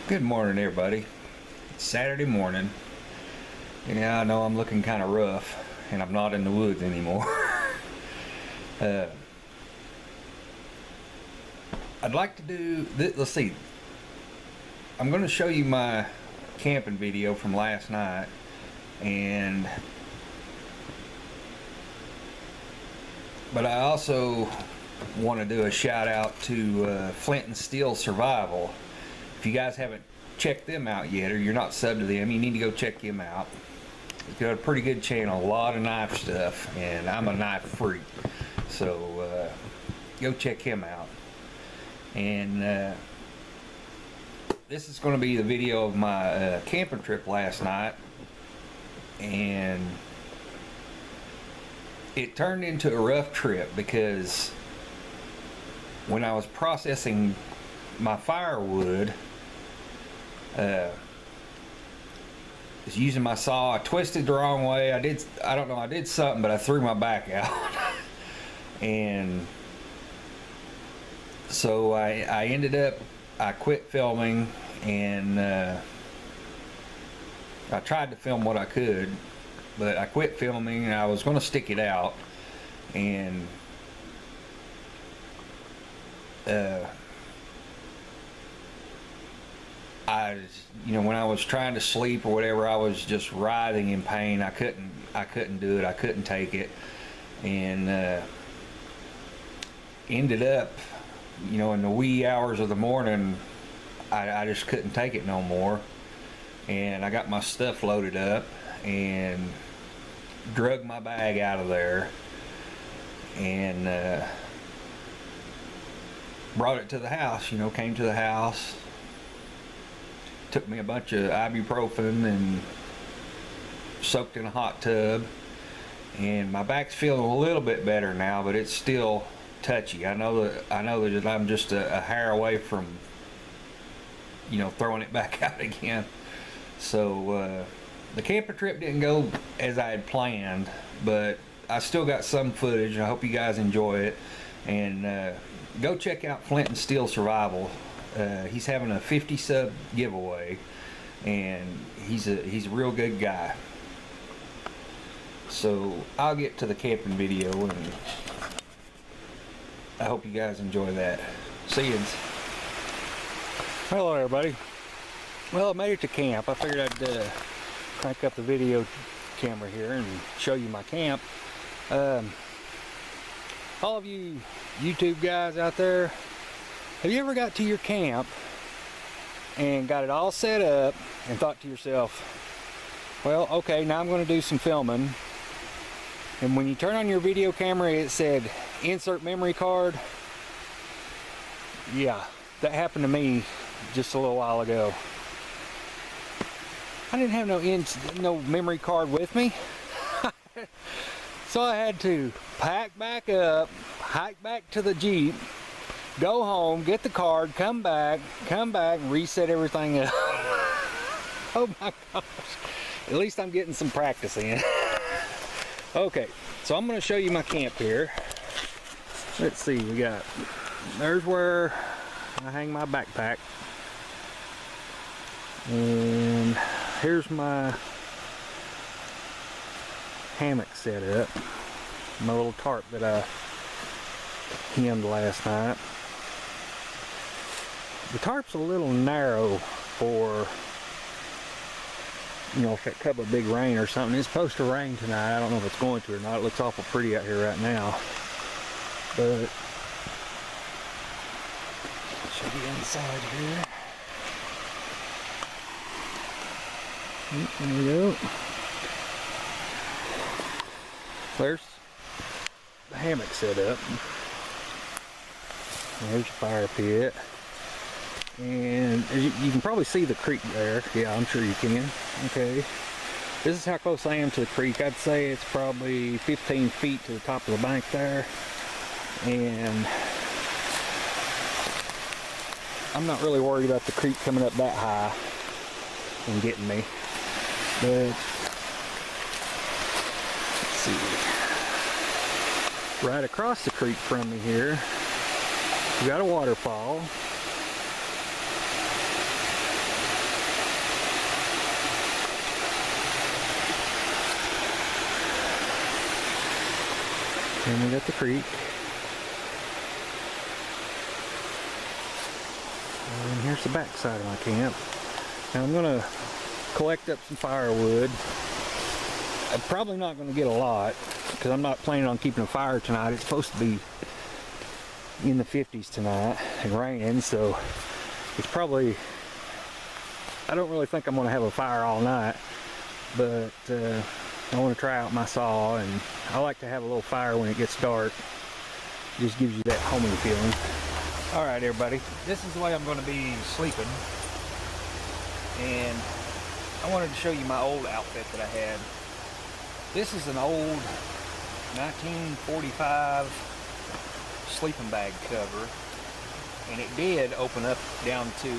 Good morning, everybody. It's Saturday morning. Yeah, I know I'm looking kind of rough, and I'm not in the woods anymore. I'd like to do this. Let's see. I'm going to show you my camping video from last night, but I also want to do a shout out to Flint and Steel Survival. If you guys haven't checked them out yet, or you're not subbed to them, you need to go check them out. They've got a pretty good channel, a lot of knife stuff, and I'm a knife freak, so go check him out. And this is going to be the video of my camping trip last night, and it turned into a rough trip because when I was processing my firewood, was using my saw, I twisted the wrong way. I don't know, I did something, but I threw my back out. And so I ended up, I quit filming, and I tried to film what I could, but I quit filming, and I was going to stick it out. And when I was trying to sleep or whatever, I was just writhing in pain. I couldn't do it. I couldn't take it, and ended up, in the wee hours of the morning, I just couldn't take it no more. And I got my stuff loaded up and drug my bag out of there, and brought it to the house. Came to the house, took me a bunch of ibuprofen and soaked in a hot tub, and my back's feeling a little bit better now, but it's still touchy. I know that I'm just a hair away from throwing it back out again. So the camping trip didn't go as I had planned, but I still got some footage. I hope you guys enjoy it, and go check out Flint and Steel Survival. He's having a 50 sub giveaway, and he's a real good guy. So I'll get to the camping video, and I hope you guys enjoy that. See you. Hello, everybody. Well, I made it to camp. I figured I'd crank up the video camera here and show you my camp. All of you YouTube guys out there, have you ever got to your camp and got it all set up and thought to yourself, well, okay, now I'm going to do some filming, and when you turn on your video camera it said insert memory card? Yeah, that happened to me just a little while ago. I didn't have no memory card with me. So I had to pack back up, hike back to the Jeep, go home, get the card, come back, and reset everything up. Oh my gosh. At least I'm getting some practice in. Okay, so I'm going to show you my camp here. Let's see, there's where I hang my backpack. And here's my hammock set up. My little tarp that I hemmed last night. The tarp's a little narrow for, if it comes a big rain or something. It's supposed to rain tonight. I don't know if it's going to or not. It looks awful pretty out here right now. But I'll show you inside here. There we go. There's the hammock set up. There's your fire pit. And you can probably see the creek there. Yeah, I'm sure you can. Okay. This is how close I am to the creek. I'd say it's probably 15 feet to the top of the bank there. And I'm not really worried about the creek coming up that high and getting me. But let's see. Right across the creek from me here, we got a waterfall. And we got the creek. And here's the back side of my camp. Now I'm going to collect up some firewood. I'm probably not going to get a lot because I'm not planning on keeping a fire tonight. It's supposed to be in the 50s tonight and raining, so it's probably, I don't really think I'm going to have a fire all night, but I want to try out my saw, and I like to have a little fire when it gets dark. It just gives you that homey feeling. Alright everybody, this is the way I'm going to be sleeping, and I wanted to show you my old outfit that I had. This is an old 1945 sleeping bag cover, and it did open up down to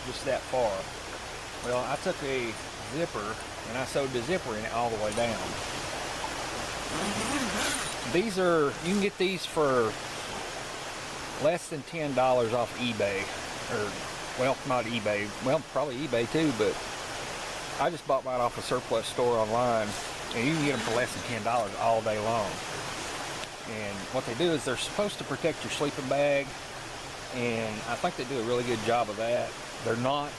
just that far. Well, I took a zipper and I sewed the zipper in it all the way down. These are, you can get these for less than $10 off eBay, or well, not eBay, well, probably eBay too, but I just bought mine off a surplus store online, and you can get them for less than $10 all day long. And what they do is they're supposed to protect your sleeping bag, and I think they do a really good job of that. They're not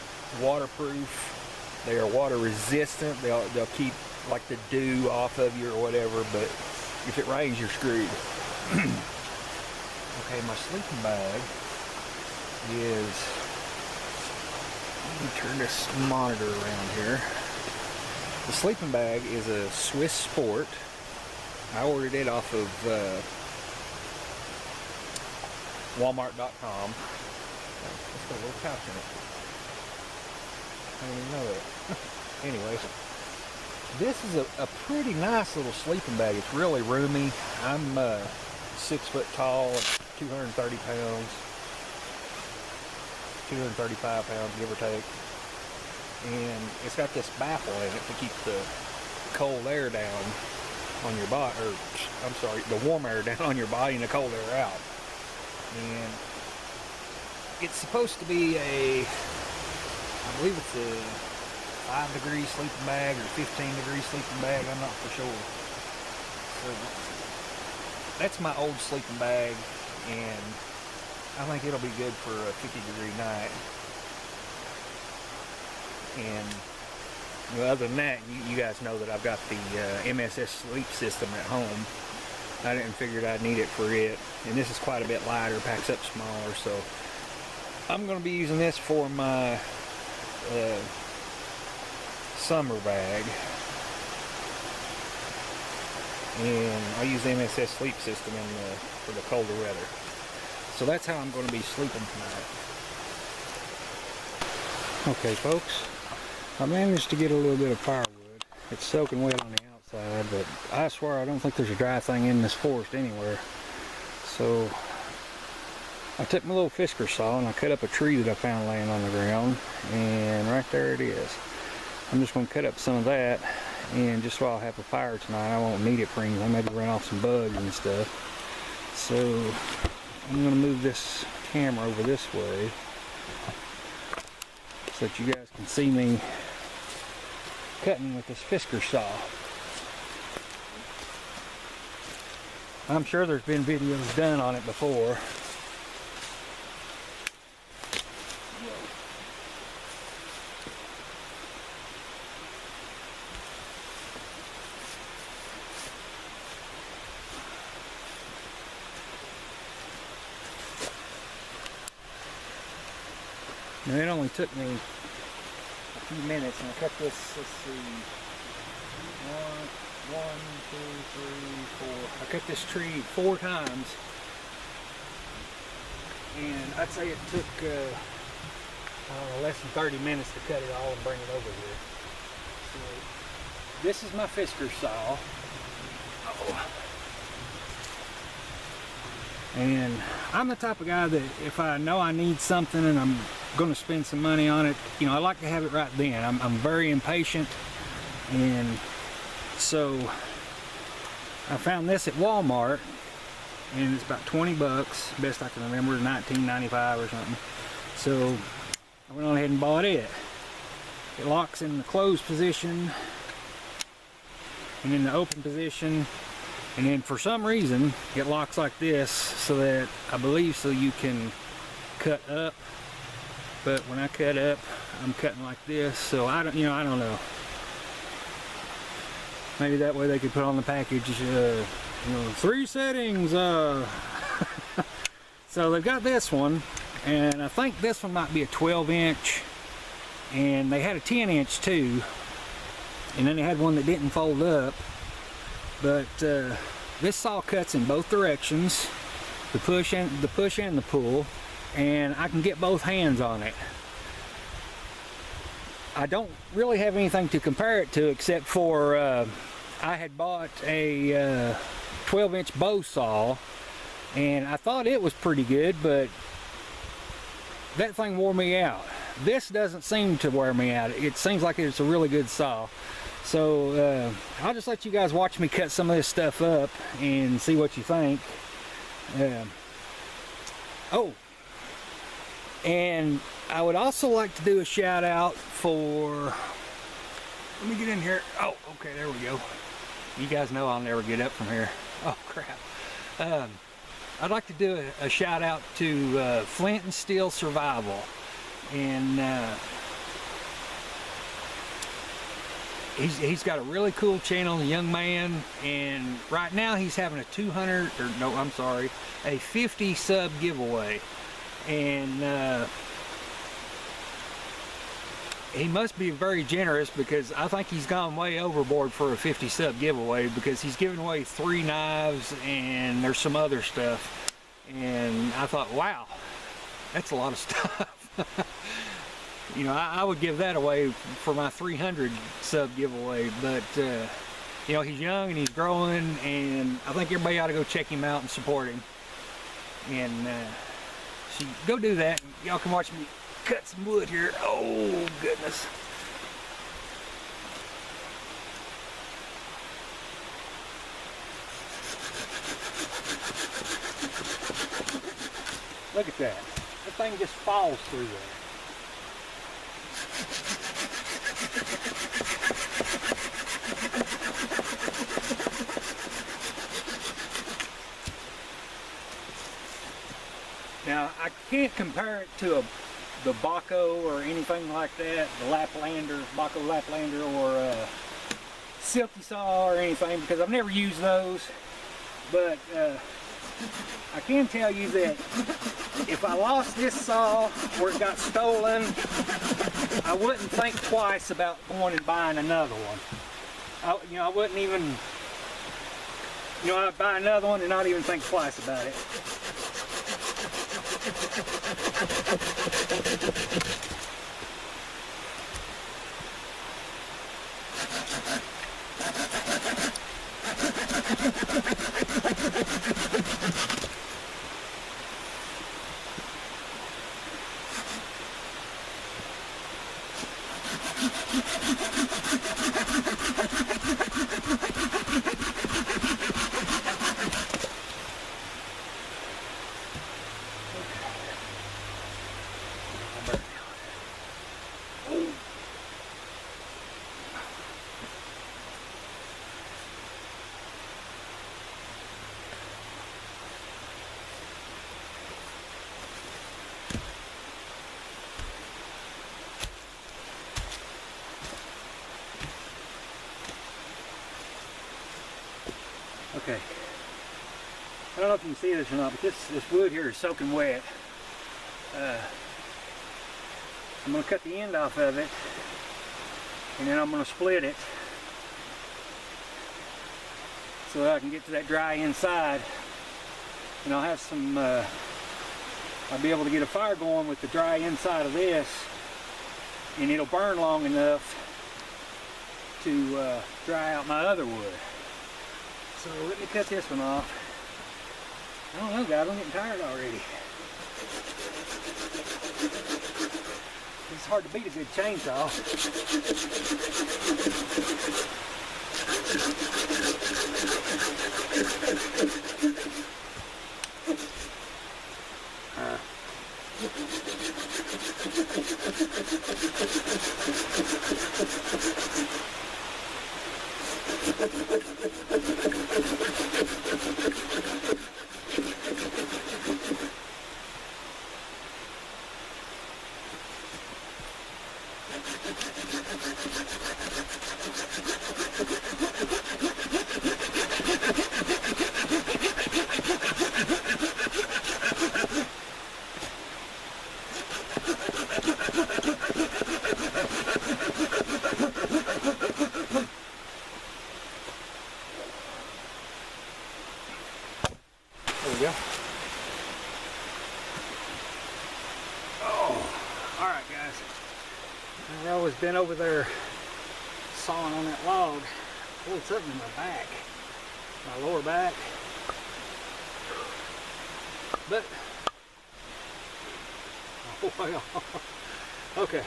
waterproof, they are water resistant. They'll keep like the dew off of you or whatever, but if it rains you're screwed. Okay, my sleeping bag is, let me turn this monitor around here. The sleeping bag is a Swiss Sport. I ordered it off of Walmart.com. Let's got a little couch in it. I didn't even know that. Anyways, this is a pretty nice little sleeping bag. It's really roomy. I'm 6 foot tall, 230 pounds, 235 pounds, give or take. And it's got this baffle in it to keep the cold air down on your body, or I'm sorry, the warm air down on your body and the cold air out. And it's supposed to be a, I believe it's a 5-degree sleeping bag or 15-degree sleeping bag, I'm not for sure. So that's my old sleeping bag, and I think it'll be good for a 50-degree night. And well, other than that, you guys know that I've got the MSS sleep system at home. I didn't figure I'd need it for it, and this is quite a bit lighter, packs up smaller, so I'm going to be using this for my summer bag, and I use the MSS sleep system for the colder weather. So that's how I'm going to be sleeping tonight. Okay folks, I managed to get a little bit of firewood. It's soaking wet on the outside, but I swear I don't think there's a dry thing in this forest anywhere. So I took my little Fiskars saw and I cut up a tree that I found laying on the ground, and right there it is. I'm just going to cut up some of that, and just so I'll have a fire tonight, I won't need it for anything, maybe run off some bugs and stuff. So I'm going to move this camera over this way so that you guys can see me cutting with this Fiskars saw. I'm sure there's been videos done on it before. Now it only took me a few minutes, and I cut this, let's see, 1, 2, 3, 4. I cut this tree 4 times, and I'd say it took less than 30 minutes to cut it all and bring it over here. So this is my Fiskars saw. And I'm the type of guy that if I know I need something and I'm going to spend some money on it, you know, I like to have it right then. I'm very impatient, and so I found this at Walmart, and it's about 20 bucks, best I can remember, $19.95 or something. So I went on ahead and bought it. It locks in the closed position, and in the open position And then for some reason it locks like this, so that I believe so you can cut up. But when I cut up, I'm cutting like this, so I don't know. Maybe that way they could put on the package, 3 settings. So they've got this one, and I think this one might be a 12-inch, and they had a 10-inch too, and then they had one that didn't fold up. But this saw cuts in both directions, the push and the pull, and I can get both hands on it. I don't really have anything to compare it to, except for I had bought a 12-inch bow saw, and I thought it was pretty good, but that thing wore me out. This doesn't seem to wear me out. It seems like it's a really good saw. So I'll just let you guys watch me cut some of this stuff up and see what you think. Oh, and I would also like to do a shout out for, let me get in here. Oh, okay, there we go. You guys know I'll never get up from here. Oh crap. I'd like to do a shout out to Flint and Steel Survival. And he's got a really cool channel, a young man, and right now he's having a 50 sub giveaway. And he must be very generous, because I think he's gone way overboard for a 50 sub giveaway, because he's giving away 3 knives and there's some other stuff. And I thought, wow, that's a lot of stuff. I would give that away for my 300 sub giveaway, but he's young and he's growing, and I think everybody ought to go check him out and support him. And so go do that. Y'all can watch me cut some wood here. Oh goodness. Look at that. That thing just falls through there. Now, I can't compare it to the Baco or anything like that, the Laplander, Baco Laplander, or Silky Saw or anything, because I've never used those. But I can tell you that if I lost this saw or it got stolen, I wouldn't think twice about going and buying another one. I wouldn't even, I'd buy another one and not even think twice about it. Okay, I don't know if you can see this or not, but this wood here is soaking wet. I'm going to cut the end off of it, and then I'm going to split it so that I can get to that dry inside. And I'll have some, I'll be able to get a fire going with the dry inside of this, and it'll burn long enough to dry out my other wood. So let me cut this one off. I don't know, guys, I'm getting tired already. It's hard to beat a good chainsaw. There we go. Oh, all right, guys. I've always been over there sawing on that log. Pulled something in my back, my lower back. But, oh well. Okay.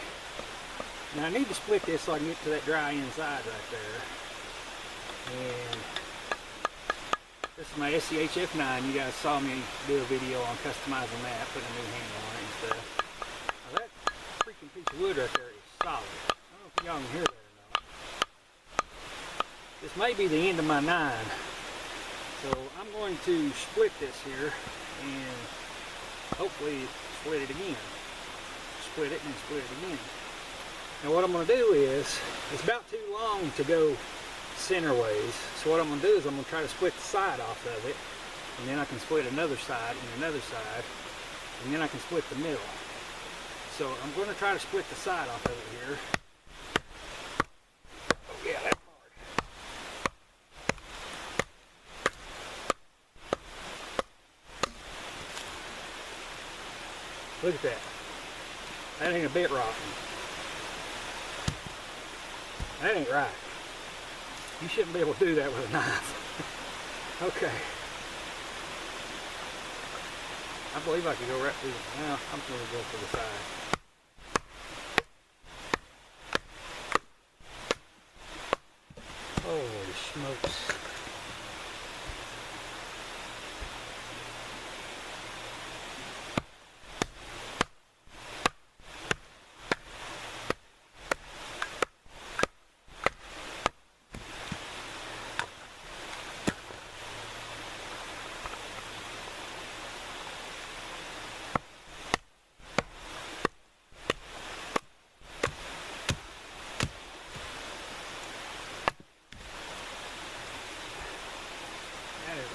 Now I need to split this so I can get to that dry inside right there. And this is my SCHF9. You guys saw me do a video on customizing that, putting a new handle on it and stuff. Now that freaking piece of wood right there is solid. I don't know if y'all can hear that or not. This may be the end of my 9. So I'm going to split this here and hopefully split it again. Split it and split it again. Now what I'm going to do is, it's about too long to go center ways, so what I'm going to do is I'm going to try to split the side off of it, and then I can split another side and another side, and then I can split the middle. So I'm going to try to split the side off of it here. Oh yeah, that's hard. Look at that. That ain't a bit rotten. That ain't right. You shouldn't be able to do that with a knife. Okay. I believe I could go right through it. Now, I'm going to go for the side. Holy smokes.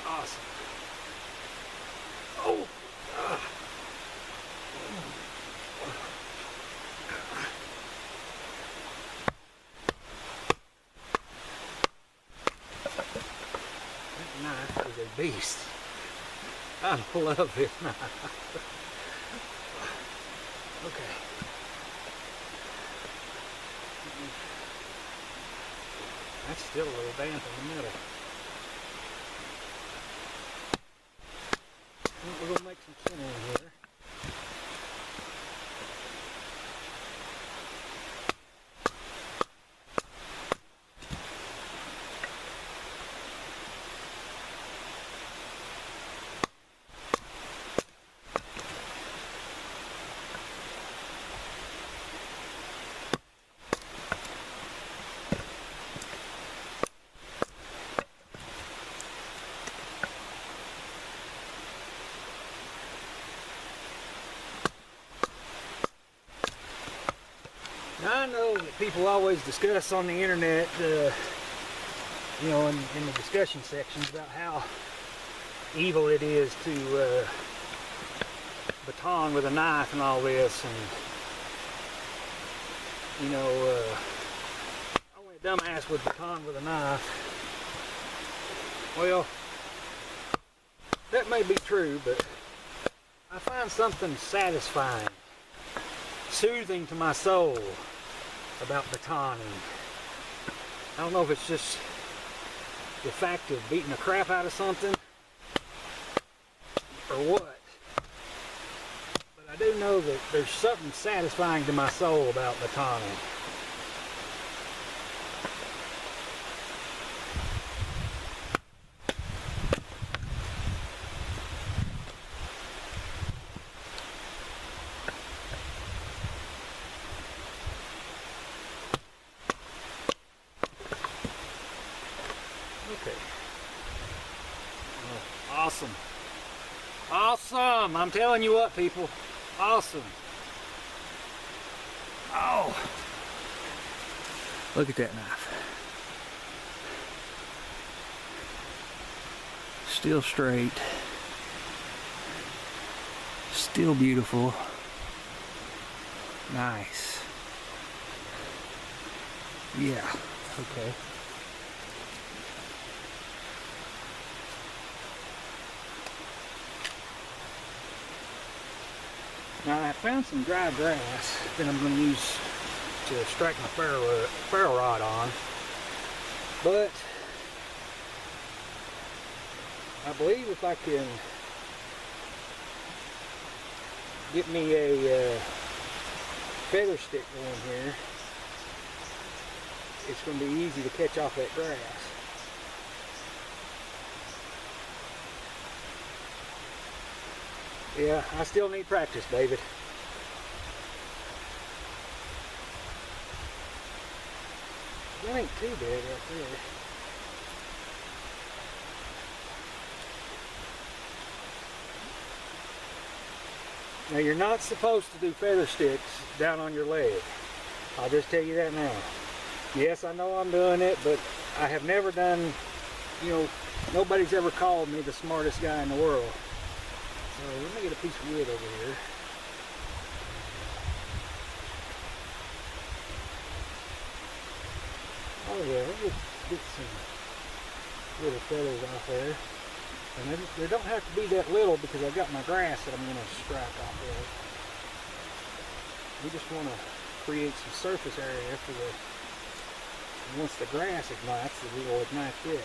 Awesome. Oh. That knife is a beast. I love this knife. Okay. That's still a little damp in the middle. We're going to make some center in here. Now I know that people always discuss on the internet, you know, in the discussion sections about how evil it is to baton with a knife and all this, and you know, only a dumbass would baton with a knife. Well, that may be true, but I find something satisfying, soothing to my soul about batoning. I don't know if it's just the fact of beating the crap out of something or what, but I do know that there's something satisfying to my soul about batoning. Okay. Oh, awesome. Awesome. I'm telling you what, people. Awesome. Oh. Look at that knife. Still straight. Still beautiful. Nice. Yeah. Okay. Now I found some dry grass that I'm going to use to strike my ferro rod on, but I believe if I can get me a feather stick going here, it's going to be easy to catch off that grass. Yeah, I still need practice, David. That ain't too bad right there. Now you're not supposed to do feather sticks down on your leg. I'll just tell you that now. Yes, I know I'm doing it, but I have never done, you know, nobody's ever called me the smartest guy in the world. So let me get a piece of wood over here. Oh yeah, let's get some little feathers off there. And they don't have to be that little because I've got my grass that I'm going to strike off of. We just want to create some surface area for the, once the grass ignites, we will ignite this.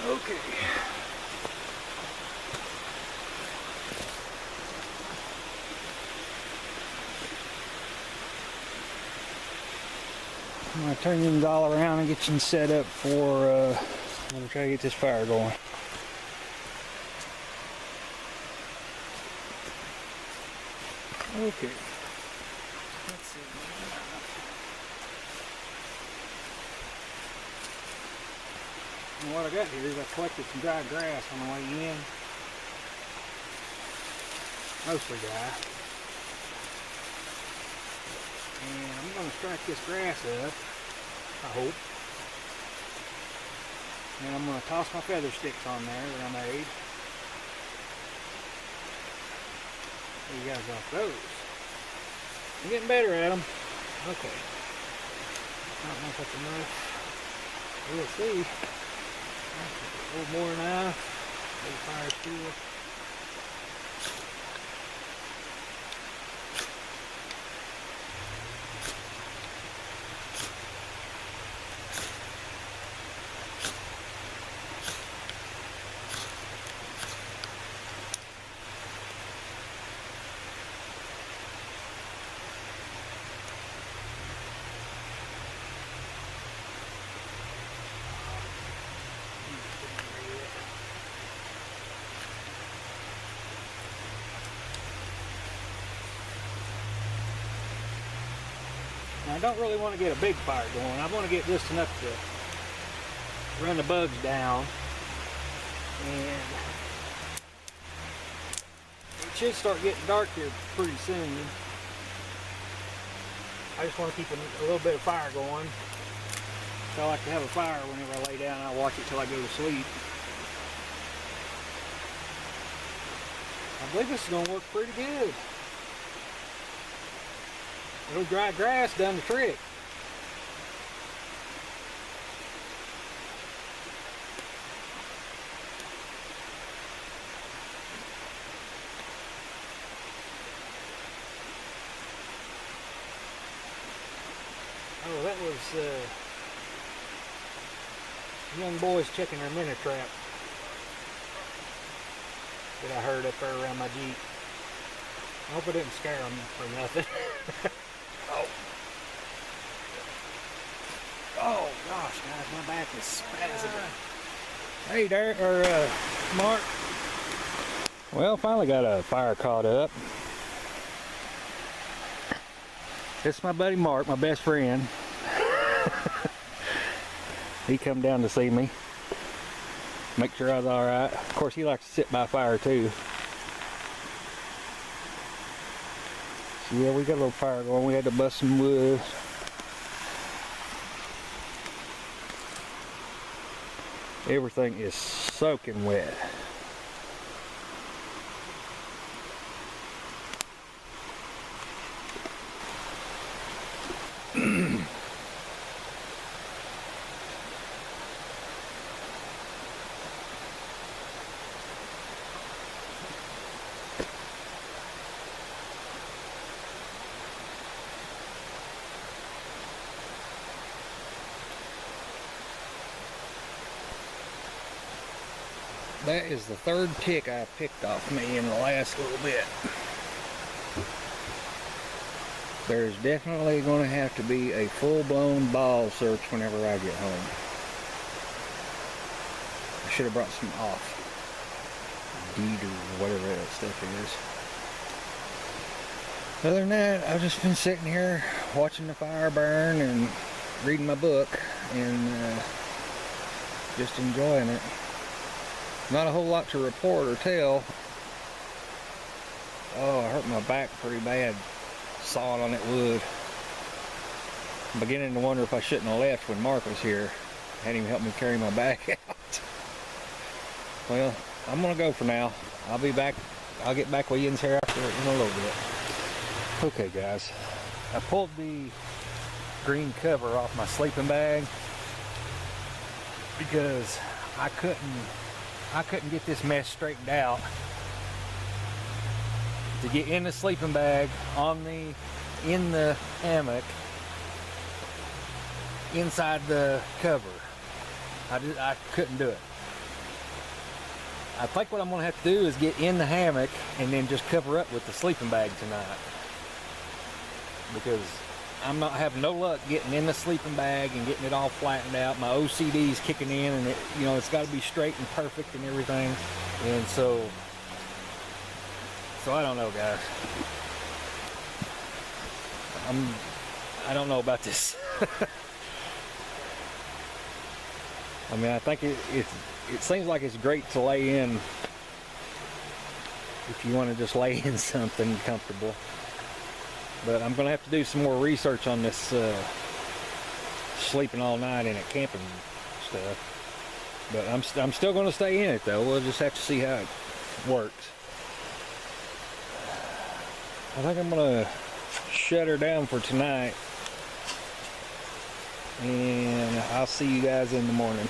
Okay. I'm going to turn them all around and get you set up for, I'm going to try to get this fire going. Okay. Let's see. And what I got here is I collected some dry grass on the way in. Mostly dry. And I'm going to strike this grass up, I hope. And I'm going to toss my feather sticks on there that I made. There you guys like those. I'm getting better at them. Okay. I don't know if that's enough. We'll see. A little more than enough. A little fire still. Now, I don't really want to get a big fire going. I want to get just enough to run the bugs down. And it should start getting dark here pretty soon. I just want to keep a little bit of fire going. So I like to have a fire whenever I lay down. I watch it till I go to sleep. I believe this is going to work pretty good. A little dry grass done the trick. Oh, that was young boys checking their minnow trap that I heard up there around my Jeep. I hope I didn't scare them for nothing. Oh gosh, guys, my back is spazzing. Hey, Derek, or Mark. Well, finally got a fire caught up. This is my buddy Mark, my best friend. He come down to see me, make sure I was all right. Of course, he likes to sit by fire too. So yeah, we got a little fire going. We had to bust some wood. Everything is soaking wet. That is the third tick I picked off me in the last little bit. There's definitely going to have to be a full-blown ball search whenever I get home. I should have brought some off. Deed or whatever that stuff is. Other than that, I've just been sitting here watching the fire burn and reading my book and just enjoying it. Not a whole lot to report or tell. Oh, I hurt my back pretty bad sawing on that wood. I'm beginning to wonder if I shouldn't have left when Mark was here. Had him help me carry my back out. Well, I'm gonna go for now. I'll be back. I'll get back with Ian's hair after in a little bit. Okay, guys. I pulled the green cover off my sleeping bag because I couldn't get this mess straightened out. To get in the sleeping bag in the hammock inside the cover, I couldn't do it. I think what I'm gonna have to do is get in the hammock and then just cover up with the sleeping bag tonight, because I'm not having no luck getting in the sleeping bag and getting it all flattened out. My OCD is kicking in, and it's got to be straight and perfect and everything. And so I don't know, guys. I don't know about this. I mean, I think it seems like it's great to lay in if you want to just lay in something comfortable. But I'm going to have to do some more research on this sleeping all night in it camping stuff. But I'm still going to stay in it, though. We'll just have to see how it works. I think I'm going to shut her down for tonight. And I'll see you guys in the morning.